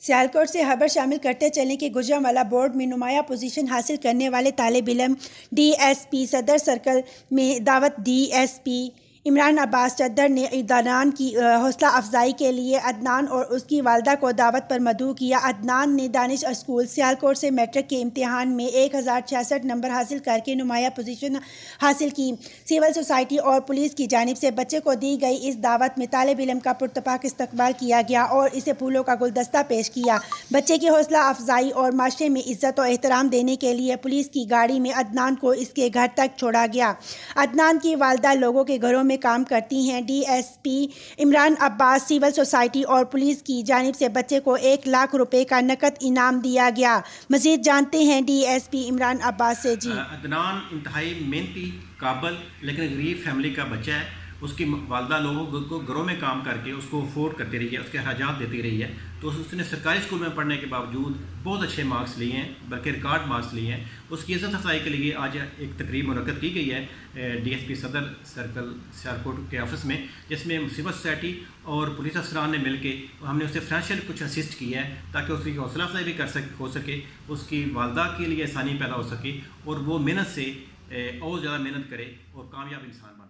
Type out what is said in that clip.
سیالکوٹ سے خبر شامل کرتے چلیں کہ گوجرانوالہ بورڈ میں نمایاں پوزیشن حاصل کرنے والے طالب علم ڈی ایس پی صدر سرکل میں دعوت ڈی ایس پی عمران عباس چدر نے عدنان کی حوصلہ افزائی کے لیے عدنان اور اس کی والدہ کو دعوت پر مدعو کیا۔ عدنان نے دانش اسکول سیالکوٹ سے میٹرک کے امتحان میں 1066 نمبر حاصل کر کے نمایاں پوزیشن حاصل کی۔ سول سوسائٹی اور پولیس کی جانب سے بچے کو دی گئی اس دعوت میں طالب علم کا پرتپاک استقبال کیا گیا اور اسے پھولوں کا گلدستہ پیش کیا۔ بچے کی حوصلہ افزائی اور معاشرے میں عزت و احترام دینے کے لیے پولیس کی گاڑی میں عدنان کو اس کے گھر تک چھوڑا گیا۔ عدنان کی والدہ لوگوں کے گھروں میں کام کرتی ہیں۔ ڈی ایس پی عمران عباس سول سوسائٹی اور پولیس کی جانب سے بچے کو 1 لاکھ روپے کا نقد انعام دیا گیا۔ مزید جانتے ہیں ڈی ایس پی عمران عباس سے۔ عدنان انتہائی محنتی قابل لیکن غریب فیملی کا بچہ ہے۔ اس کی والدہ لوگوں کو گھروں میں کام کر کے اس کو افورڈ کرتی رہی ہے، اس کے اخراجات دیتی رہی ہے، تو اس نے سرکاری اسکول میں پڑھنے کے باوجود بہت اچھے مارکس لیے ہیں، بلکہ ریکارڈ مارکس لیے ہیں۔ اس کی عزت افزائی کے لیے آج ایک تقریب منعقد کی گئی ہے ڈی ایس پی صدر سرکل سیالکوٹ کے آفس میں، جس میں سول سوسائٹی اور پولیس افسران نے مل کے ہم نے اسے فائنینشیل کچھ اسسٹ کیا ہے تاکہ اس کی حوصلہ افزائی بھی ہو سکے، اس کی والدہ کے لیے آسانی پیدا ہو سکے اور وہ محنت سے اور زیادہ محنت کرے اور کامیاب انسان بنے۔